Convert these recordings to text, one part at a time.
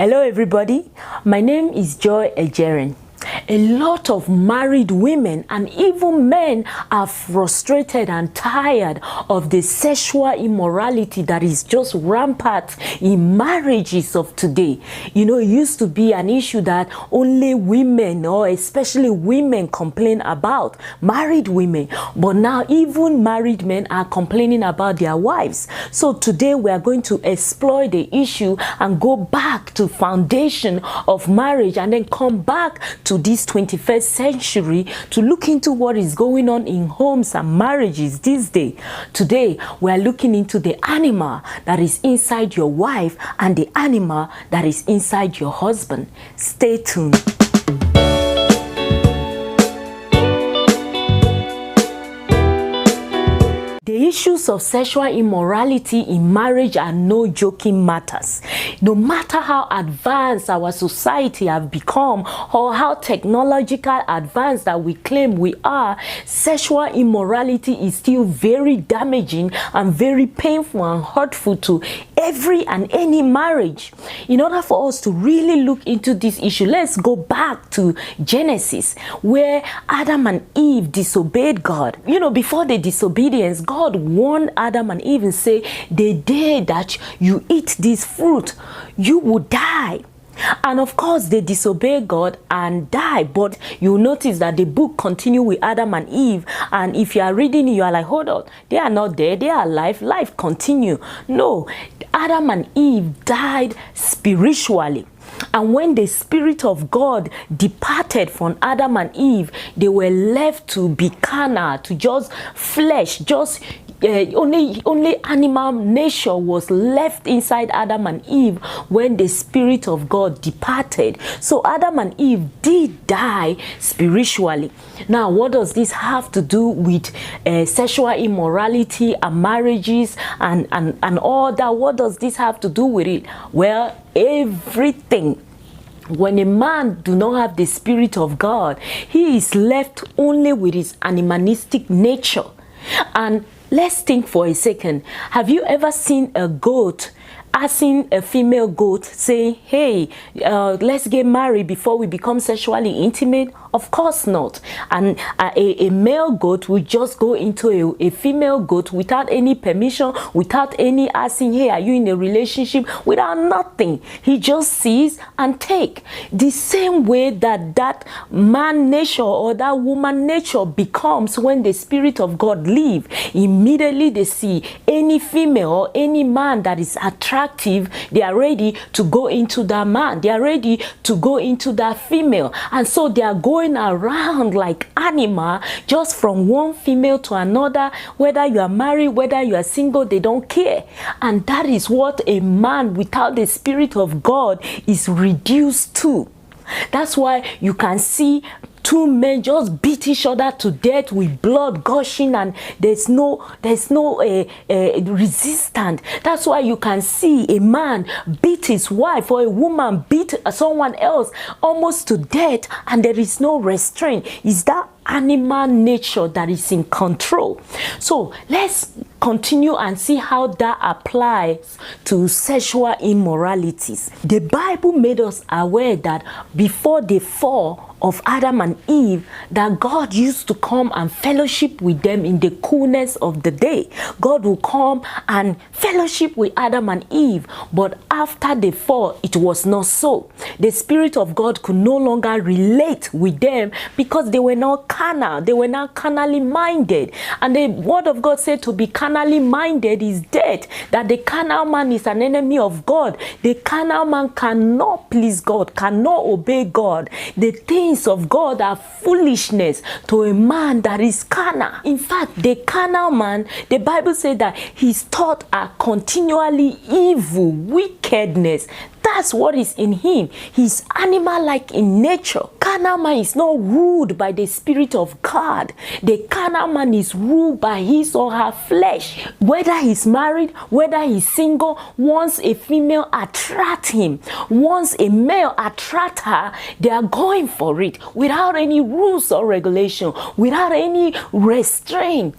Hello everybody, my name is Joy Edjeren. A lot of married women and even men are frustrated and tired of the sexual immorality that is just rampant in marriages of today. You know, it used to be an issue that only women, or especially women, complain about, married women. But now even married men are complaining about their wives. So today we are going to explore the issue and go back to foundation of marriage and then come back to this 21st century to look into what is going on in homes and marriages this day. Today, we are looking into the animal that is inside your wife and the animal that is inside your husband. Stay tuned. The issues of sexual immorality in marriage are no joking matters. No matter how advanced our society have become or how technological advanced that we claim we are, sexual immorality is still very damaging and very painful and hurtful to every and any marriage. In order for us to really look into this issue, let's go back to Genesis, where Adam and Eve disobeyed God. You know, before the disobedience, God warned Adam and Eve and say, the day that you eat this fruit, you will die. And of course, they disobey God and die. But you'll notice that the book continues with Adam and Eve. And if you are reading it, you are like, hold on, they are not there, they are alive, life continue. No, Adam and Eve died spiritually. And when the Spirit of God departed from Adam and Eve, they were left to be carnal, to just flesh, just only animal nature was left inside Adam and Eve when the Spirit of God departed. So Adam and Eve did die spiritually. Now, what does this have to do with sexual immorality and marriages and all that? What does this have to do with it? Well, everything. When a man do not have the Spirit of God, he is left only with his animalistic nature. And let's think for a second. Have you ever seen a goat asking a female goat, saying, hey, let's get married before we become sexually intimate? Of course not. And a male goat will just go into a female goat without any permission, without any asking, hey, are you in a relationship? Without nothing. He just sees and take. The same way that man nature or that woman nature becomes when the Spirit of God leave. Immediately they see any female or any man that is attractive, they are ready to go into that man. They are ready to go into that female. And so they are going around like animal, just from one female to another. Whether you are married, whether you are single, they don't care. And that is what a man without the Spirit of God is reduced to. That's why you can see two men just beat each other to death with blood gushing, and there's no resistance. That's why you can see a man beat his wife or a woman beat someone else almost to death, and there is no restraint. It's that animal nature that is in control. So let's continue and see how that applies to sexual immoralities. The Bible made us aware that before the fall of Adam and Eve, that God used to come and fellowship with them in the coolness of the day. God will come and fellowship with Adam and Eve. But after the fall, it was not so. The Spirit of God could no longer relate with them because they were not carnal. They were not carnally minded. And the Word of God said to be carnally minded is death. That the carnal man is an enemy of God. The carnal man cannot please God, cannot obey God. The things of God are foolishness to a man that is carnal. In fact, the carnal man, the Bible said that his thoughts are continually evil, wickedness. That's what is in him. He's animal-like in nature. Carnal man is not ruled by the Spirit of God. The carnal man is ruled by his or her flesh. Whether he's married, whether he's single, once a female attracts him, once a male attracts her, they are going for it without any rules or regulation, without any restraint.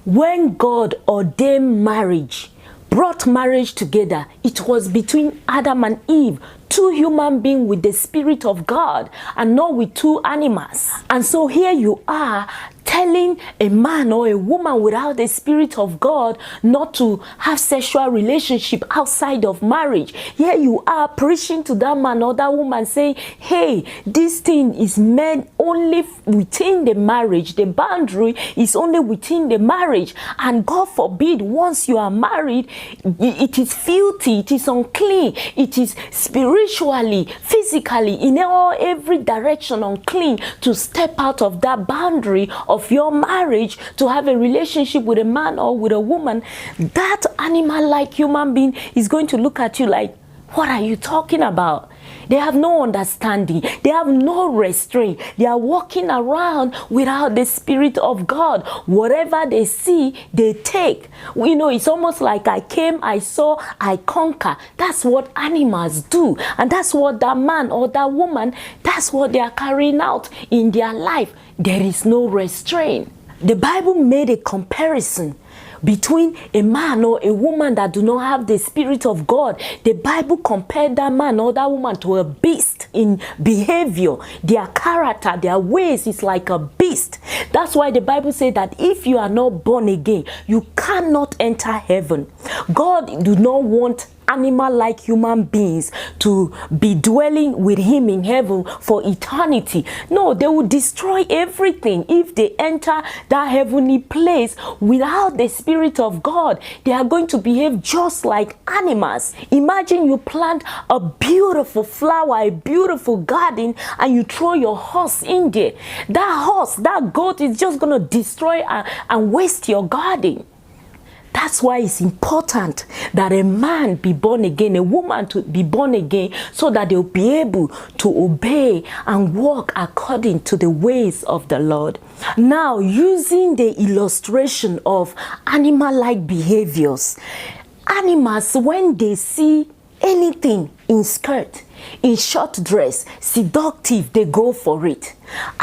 When God ordained marriage, brought marriage together, it was between Adam and Eve, two human beings with the Spirit of God and not with two animals. And so here you are telling a man or a woman without the Spirit of God not to have sexual relationship outside of marriage. Here you are preaching to that man or that woman saying, hey, this thing is meant only within the marriage. The boundary is only within the marriage. And God forbid, once you are married, it is filthy, it is unclean, it is spiritually, physically, in every direction unclean to step out of that boundary of your marriage to have a relationship with a man or with a woman. That animal-like human being is going to look at you like, what are you talking about? They have no understanding. They have no restraint. They are walking around without the Spirit of God. Whatever they see, they take. You know, it's almost like I came, I saw, I conquer. That's what animals do. And that's what that man or that woman, that's what they are carrying out in their life. There is no restraint. The Bible made a comparison between a man or a woman that do not have the Spirit of God. The Bible compared that man or that woman to a beast in behavior. Their character, their ways is like a beast. That's why the Bible says that if you are not born again, you cannot enter heaven. God do not want animal-like human beings to be dwelling with him in heaven for eternity. No, they will destroy everything if they enter that heavenly place without the Spirit of God. They are going to behave just like animals. Imagine you plant a beautiful flower, a beautiful garden, and you throw your horse in there. That horse, that goat is just going to destroy and waste your garden. That's why it's important that a man be born again, a woman to be born again, so that they'll be able to obey and walk according to the ways of the Lord. Now, using the illustration of animal-like behaviors, animals, when they see anything in skirt, in short dress, seductive, they go for it.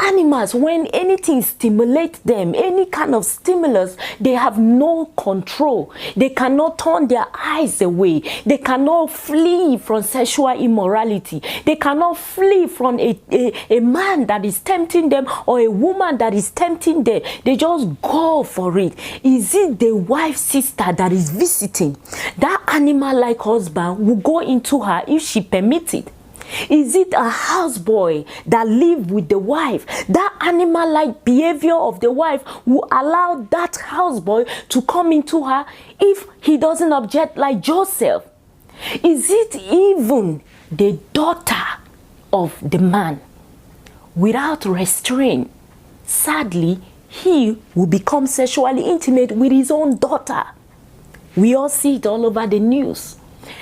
Animals, when anything stimulates them, any kind of stimulus, they have no control. They cannot turn their eyes away. They cannot flee from sexual immorality. They cannot flee from a man that is tempting them or a woman that is tempting them. They just go for it. Is it the wife sister that is visiting? That animal-like husband will go into her if she permits it. Is it a houseboy that live with the wife? That animal-like behavior of the wife will allow that houseboy to come into her if he doesn't object, like Joseph. Is it even the daughter of the man? Without restraint, sadly, he will become sexually intimate with his own daughter. We all see it all over the news.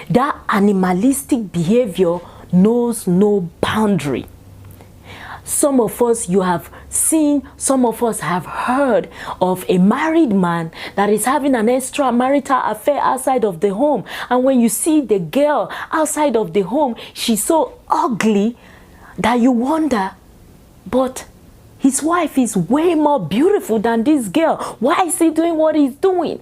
That animalistic behavior knows no boundary. Some of us, you have seen, some of us have heard of a married man that is having an extramarital affair outside of the home. And when you see the girl outside of the home, she's so ugly that you wonder, but his wife is way more beautiful than this girl. Why is he doing what he's doing?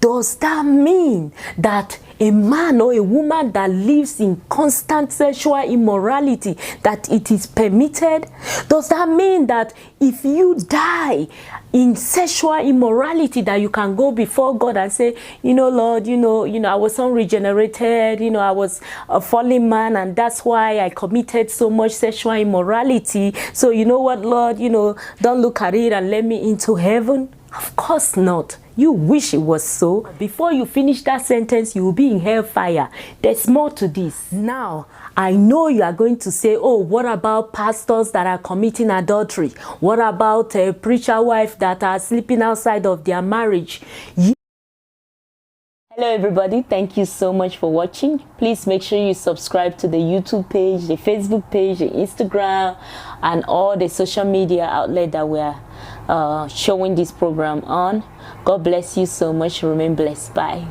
Does that mean that a man or a woman that lives in constant sexual immorality, that it is permitted? Does that mean that if you die in sexual immorality, that you can go before God and say, you know, Lord, I was unregenerated, I was a fallen man, and that's why I committed so much sexual immorality. So you know what, Lord, don't look at it and let me into heaven? Of course not. You wish it was so. Before you finish that sentence, you will be in hellfire. There's more to this. Now, I know you are going to say, oh, what about pastors that are committing adultery? What about a preacher wife that are sleeping outside of their marriage? Hello everybody, thank you so much for watching. Please make sure you subscribe to the YouTube page, the Facebook page, the Instagram, and all the social media outlets that we're showing this program on. God bless you so much. Remain blessed. Bye.